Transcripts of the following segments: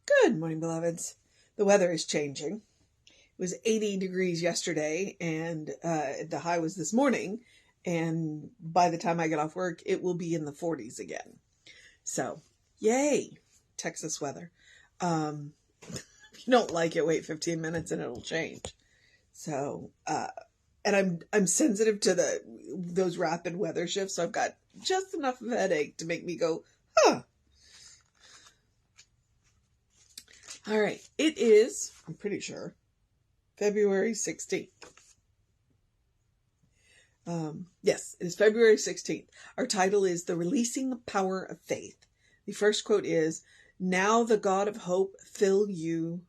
Good morning, beloveds. The weather is changing. It was 80 degrees yesterday, and the high was this morning. And by the time I get off work, it will be in the 40s again. So, yay, Texas weather. If you don't like it, wait 15 minutes and it'll change. So, and I'm sensitive to those rapid weather shifts. So I've got just enough of a headache to make me go, huh. All right, it is, I'm pretty sure, February 16th. Yes, it is February 16th. Our title is The Releasing the Power of Faith. The first quote is, "Now the God of hope fill you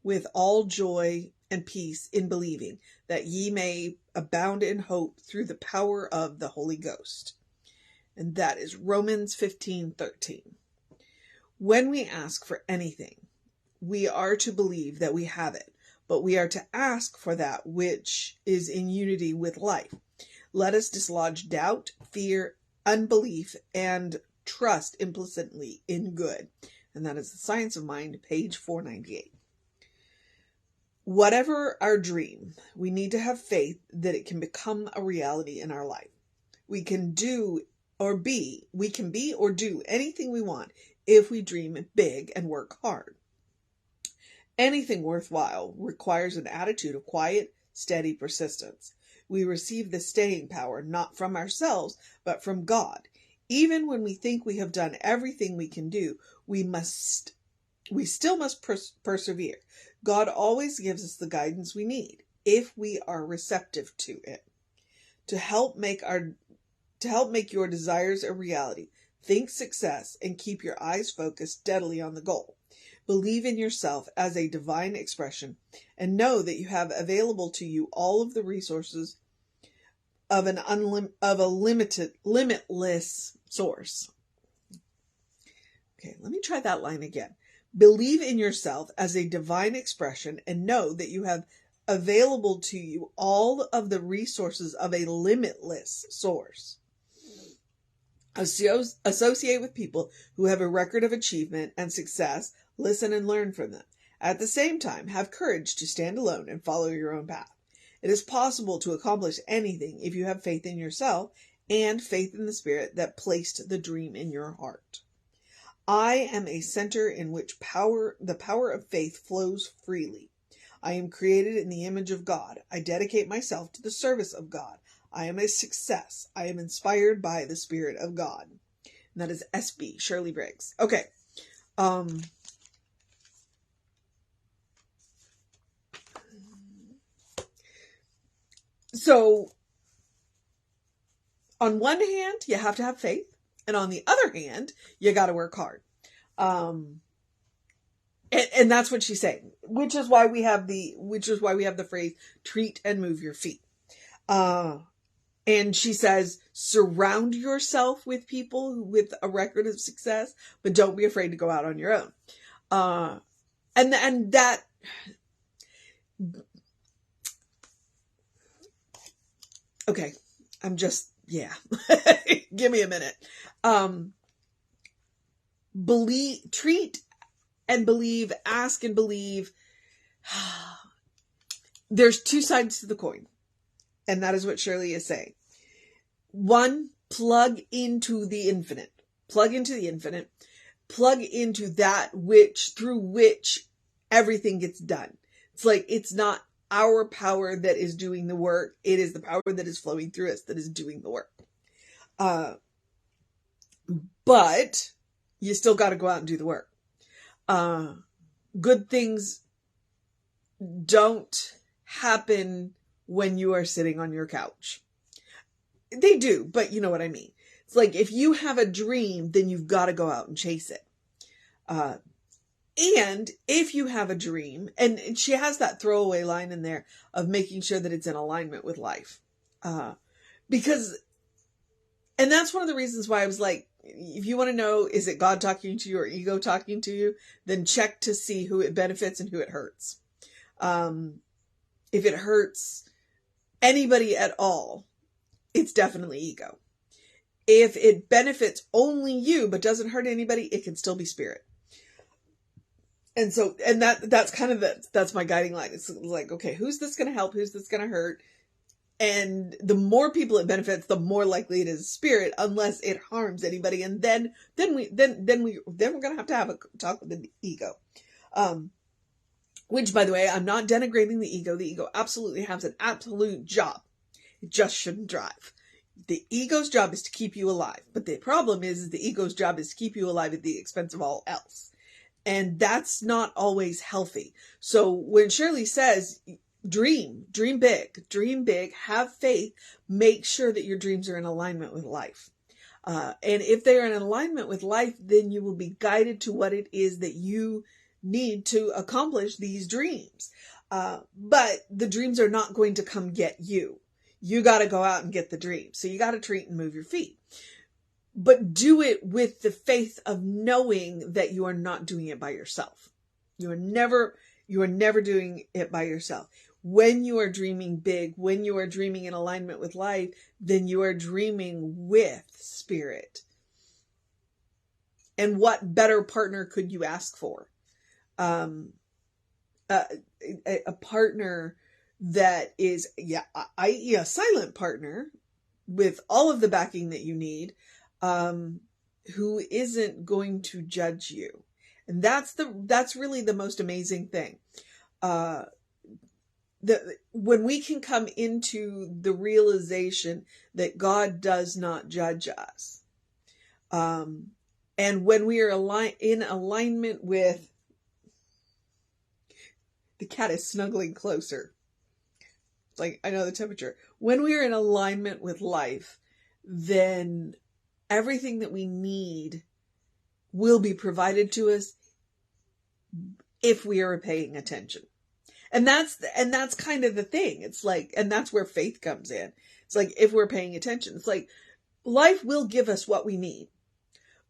with all joy and peace in believing, that ye may abound in hope through the power of the Holy Ghost." And that is Romans 15:13. When we ask for anything, we are to believe that we have it, but we are to ask for that which is in unity with life. Let us dislodge doubt, fear, unbelief, and trust implicitly in good. And that is The Science of Mind, page 498. Whatever our dream, we need to have faith that it can become a reality in our life. We can be or do anything we want if we dream big and work hard. Anything worthwhile requires an attitude of quiet, steady persistence. We receive the staying power not from ourselves, but from God. Even when we think we have done everything we can do, we still must persevere. God always gives us the guidance we need if we are receptive to it. To help make your desires a reality, think success and keep your eyes focused steadily on the goal. Believe in yourself as a divine expression and know that you have available to you all of the resources of limitless source. Okay, let me try that line again. Believe in yourself as a divine expression and know that you have available to you all of the resources of a limitless source. Associate with people who have a record of achievement and success. Listen and learn from them. At the same time, have courage to stand alone and follow your own path. It is possible to accomplish anything if you have faith in yourself and faith in the Spirit that placed the dream in your heart. I am a center in which the power of faith flows freely. I am created in the image of God. I dedicate myself to the service of God. I am a success. I am inspired by the Spirit of God. And that is SB, Shirley Briggs. Okay. So, on one hand, you have to have faith. And on the other hand, you got to work hard. And that's what she's saying, which is why we have the phrase, treat and move your feet. And she says, surround yourself with people with a record of success, but don't be afraid to go out on your own. And that, okay, give me a minute. Treat and believe, ask and believe. There's two sides to the coin. And that is what Shirley is saying. One, plug into the infinite. Plug into the infinite. Plug into that through which everything gets done. It's like, it's not our power that is doing the work. It is the power that is flowing through us that is doing the work. But you still got to go out and do the work. Good things don't happen when you are sitting on your couch. They do, but you know what I mean. It's like, if you have a dream, then you've got to go out and chase it. And if you have a dream, and she has that throwaway line in there of making sure that it's in alignment with life. And that's one of the reasons why I was like, if you want to know, is it God talking to you or ego talking to you, then check to see who it benefits and who it hurts. If it hurts anybody at all, it's definitely ego. If it benefits only you but doesn't hurt anybody, it can still be spirit. And so, and that's kind of that's my guiding light. It's like, okay, who's this going to help? Who's this going to hurt? And the more people it benefits, the more likely it is spirit, unless it harms anybody. And then we're going to have a talk with the ego. Which, by the way, I'm not denigrating the ego. The ego absolutely has an absolute job. It just shouldn't drive. The ego's job is to keep you alive. But the problem is the ego's job is to keep you alive at the expense of all else. And that's not always healthy. So when Shirley says, dream big, have faith, make sure that your dreams are in alignment with life. And if they are in alignment with life, then you will be guided to what it is that you need to accomplish these dreams. But the dreams are not going to come get you. You got to go out and get the dream. So you got to treat and move your feet. But do it with the faith of knowing that you are not doing it by yourself. You are never doing it by yourself. When you are dreaming big, when you are dreaming in alignment with life, then you are dreaming with spirit. And what better partner could you ask for? A partner that is, a silent partner with all of the backing that you need, who isn't going to judge you. And that's really the most amazing thing. When we can come into the realization that God does not judge us. And when we are in alignment with, the cat is snuggling closer. It's like, I know the temperature. When we are in alignment with life, then everything that we need will be provided to us if we are paying attention. And that's kind of the thing. It's like, and that's where faith comes in. It's like, if we're paying attention, it's like life will give us what we need,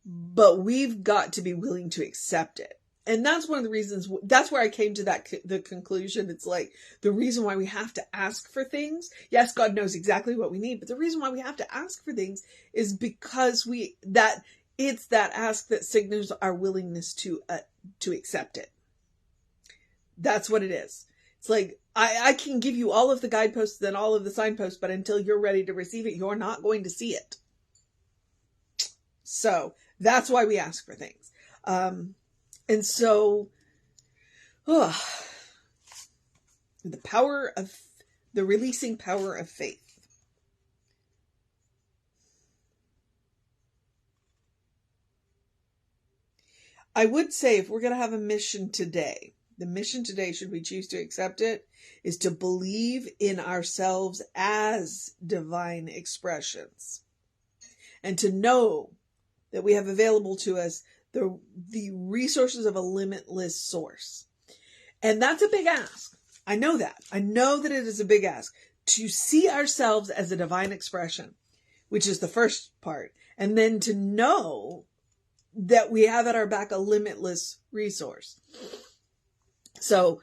but we've got to be willing to accept it. And that's one of the reasons, that's where I came to the conclusion. It's like the reason why we have to ask for things. Yes, God knows exactly what we need, but the reason why we have to ask for things is because it's that ask that signals our willingness to accept it. That's what it is. It's like, I can give you all of the guideposts and all of the signposts, but until you're ready to receive it, you're not going to see it. So that's why we ask for things. And so, the releasing power of faith. I would say if we're going to have a mission today, the mission today, should we choose to accept it, is to believe in ourselves as divine expressions. And to know that we have available to us the resources of a limitless source. And that's a big ask. I know that. I know that it is a big ask to see ourselves as a divine expression, which is the first part. And then to know that we have at our back a limitless resource. So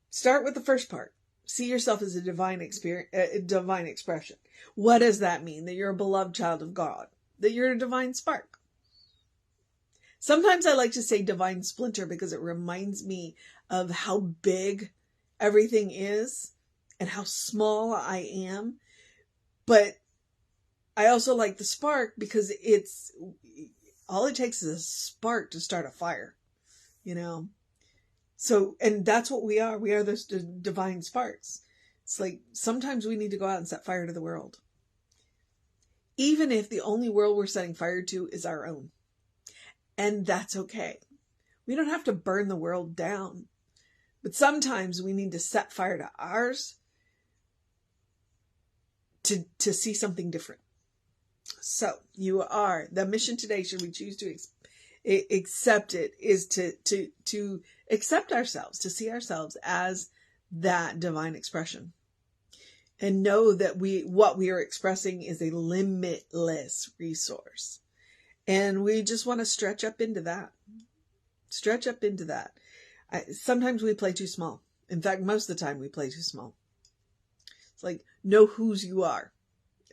start with the first part. See yourself as a divine expression. What does that mean? That you're a beloved child of God. That you're a divine spark. Sometimes I like to say divine splinter because it reminds me of how big everything is and how small I am. But I also like the spark because all it takes is a spark to start a fire, So, and that's what we are. We are those divine sparks. It's like sometimes we need to go out and set fire to the world. Even if the only world we're setting fire to is our own. And that's okay. We don't have to burn the world down. But sometimes we need to set fire to ours to see something different. So the mission today, should we choose to accept it, is to accept ourselves, to see ourselves as that divine expression. And know that what we are expressing is a limitless resource. And we just want to stretch up into that. Sometimes we play too small. In fact, most of the time we play too small. It's like, know whose you are,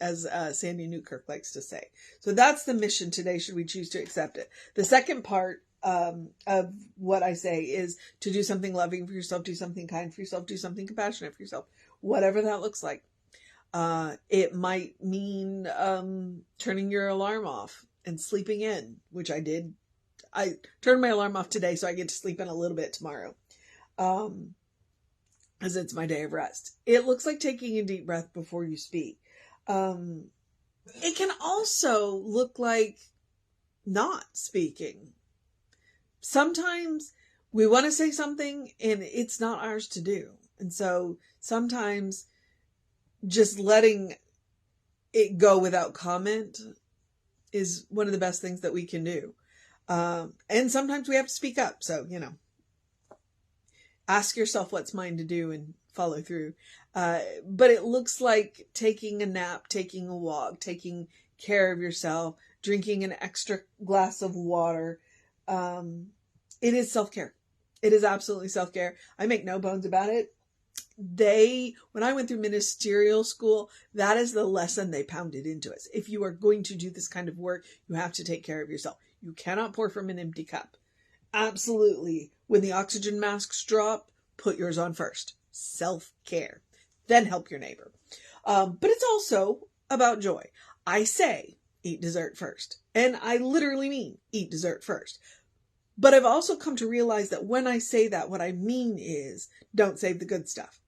as Sandy Newkirk likes to say. So that's the mission today, should we choose to accept it. The second part of what I say is to do something loving for yourself, do something kind for yourself, do something compassionate for yourself, whatever that looks like. It might mean turning your alarm off and sleeping in, which I did. I turned my alarm off today so I get to sleep in a little bit tomorrow, as it's my day of rest. It looks like taking a deep breath before you speak. It can also look like not speaking. Sometimes we want to say something and it's not ours to do. And so sometimes just letting it go without comment is one of the best things that we can do. And sometimes we have to speak up. So, ask yourself what's mine to do and follow through. But it looks like taking a nap, taking a walk, taking care of yourself, drinking an extra glass of water. It is self-care. It is absolutely self-care. I make no bones about it. When I went through ministerial school, that is the lesson they pounded into us. If you are going to do this kind of work, you have to take care of yourself. You cannot pour from an empty cup. Absolutely. When the oxygen masks drop, put yours on first. Self-care. Then help your neighbor. But it's also about joy. I say, eat dessert first. And I literally mean eat dessert first. But I've also come to realize that when I say that, what I mean is don't save the good stuff.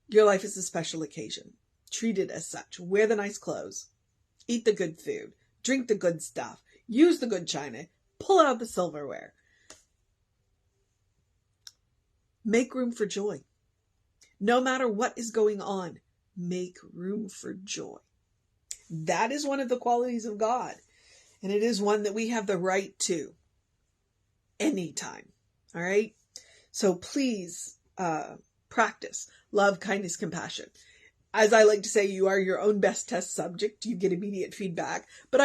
Your life is a special occasion. Treat it as such. Wear the nice clothes. Eat the good food. Drink the good stuff. Use the good china. Pull out the silverware. Make room for joy. No matter what is going on, make room for joy. That is one of the qualities of God. And it is one that we have the right to anytime. All right. So please practice love, kindness, compassion. As I like to say, you are your own best test subject. You get immediate feedback. But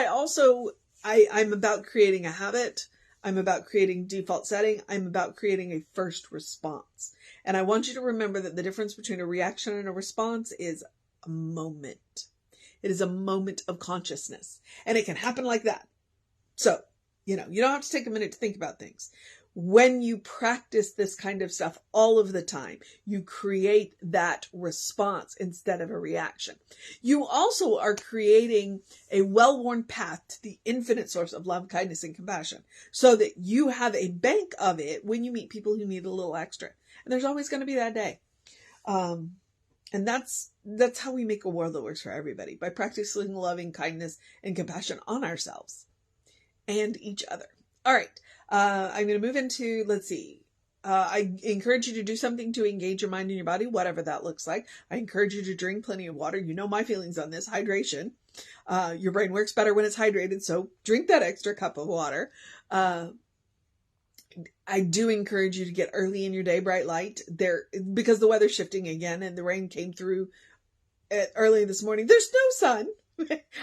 I'm about creating a habit. I'm about creating default setting. I'm about creating a first response. And I want you to remember that the difference between a reaction and a response is a moment. It is a moment of consciousness. And it can happen like that. So, you don't have to take a minute to think about things. When you practice this kind of stuff all of the time, you create that response instead of a reaction. You also are creating a well-worn path to the infinite source of love, kindness, and compassion so that you have a bank of it when you meet people who need a little extra. And there's always going to be that day. And that's how we make a world that works for everybody, by practicing loving kindness and compassion on ourselves and each other. All right. I'm going to move into, let's see. I encourage you to do something to engage your mind and your body, whatever that looks like. I encourage you to drink plenty of water. You know my feelings on this. Hydration. Your brain works better when it's hydrated, so drink that extra cup of water. I do encourage you to get early in your day, bright light. Because the weather's shifting again and the rain came through early this morning. There's no sun.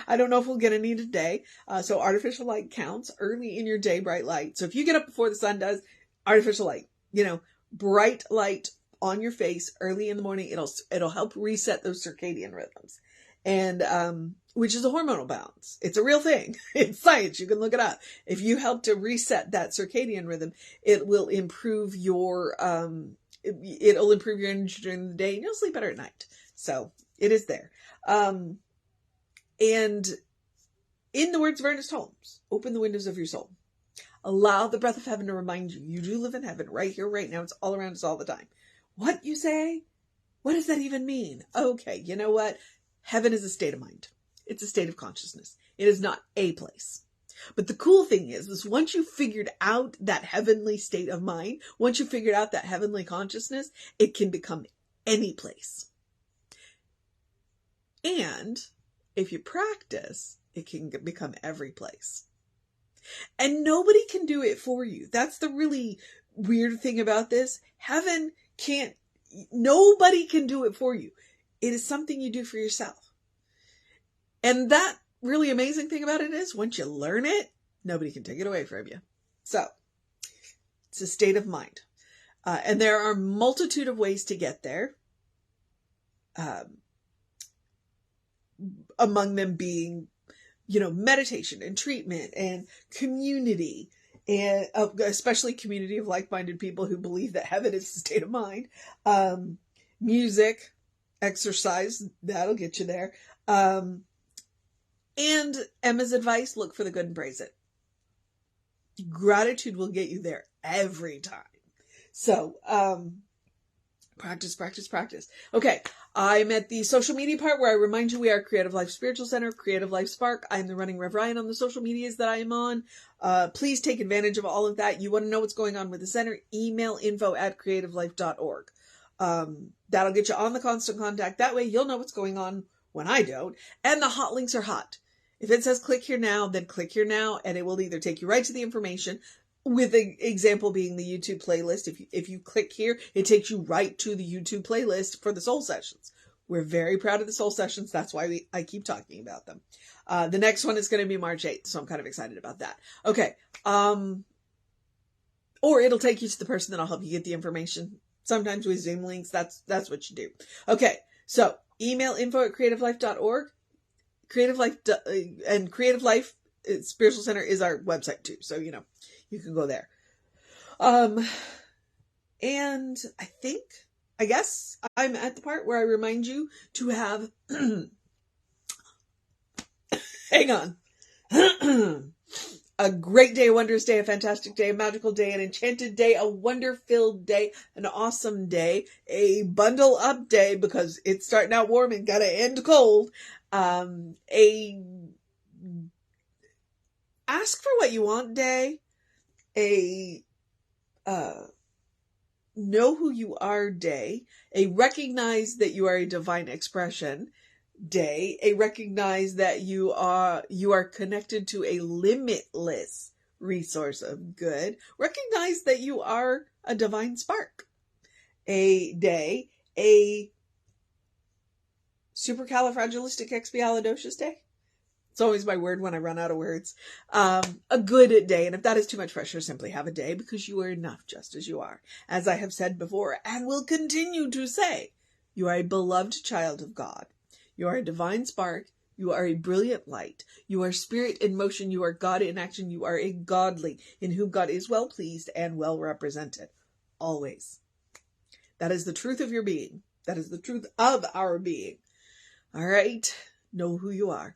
I don't know if we'll get any today. So artificial light counts. Early in your day, bright light. So if you get up before the sun does, artificial light, bright light on your face early in the morning, it'll help reset those circadian rhythms. And, which is a hormonal balance. It's a real thing. It's science. You can look it up. If you help to reset that circadian rhythm, it will improve it'll improve your energy during the day and you'll sleep better at night. So it is there. And in the words of Ernest Holmes, open the windows of your soul. Allow the breath of heaven to remind you, you do live in heaven right here, right now. It's all around us all the time. What, you say? What does that even mean? Okay, you know what? Heaven is a state of mind. It's a state of consciousness. It is not a place. But the cool thing is once you figured out that heavenly state of mind, once you figured out that heavenly consciousness, it can become any place. And if you practice, it can become every place. And nobody can do it for you. That's the really weird thing about this. Nobody can do it for you. It is something you do for yourself. And that really amazing thing about it is once you learn it, nobody can take it away from you. So it's a state of mind. And there are a multitude of ways to get there. Among them being, meditation and treatment and community and especially community of like-minded people who believe that heaven is a state of mind. Music, exercise, that'll get you there. And Emma's advice, look for the good and praise it. Gratitude will get you there every time. So, practice, practice, practice. Okay. I'm at the social media part where I remind you we are Creative Life Spiritual Center, Creative Life Spark. I'm the running Rev Ryan on the social medias that I am on. Please take advantage of all of that. You want to know what's going on with the center? Email info@creativelife.org. That'll get you on the constant contact. That way you'll know what's going on when I don't. And the hot links are hot. If it says click here now, then click here now, and it will either take you right to the information, with the example being the YouTube playlist. If you click here, it takes you right to the YouTube playlist for the soul sessions. We're very proud of the soul sessions. That's why I keep talking about them. The next one is going to be March 8th, so I'm kind of excited about that. Okay. Or it'll take you to the person that'll help you get the information. Sometimes with Zoom links, that's what you do. Okay. So email info@creativelife.org. Creative Life and Creative Life Spiritual Center is our website too. So, you can go there. And I guess I'm at the part where I remind you to have, hang on, a great day, a wondrous day, a fantastic day, a magical day, an enchanted day, a wonder-filled day, an awesome day, a bundle up day because it's starting out warm and gotta end cold. A ask for what you want day, a know who you are day, a recognize that you are a divine expression day, a recognize that you are connected to a limitless resource of good, recognize that you are a divine spark, a day, a supercalifragilisticexpialidocious day. It's always my word when I run out of words. A good day. And if that is too much pressure, simply have a day because you are enough just as you are. As I have said before and will continue to say, you are a beloved child of God. You are a divine spark. You are a brilliant light. You are spirit in motion. You are God in action. You are a godly in whom God is well pleased and well represented. Always. That is the truth of your being. That is the truth of our being. All right. Know who you are.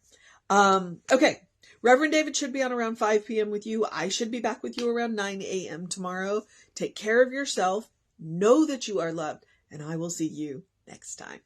Okay. Reverend David should be on around 5 p.m. with you. I should be back with you around 9 a.m. tomorrow. Take care of yourself. Know that you are loved, and I will see you next time.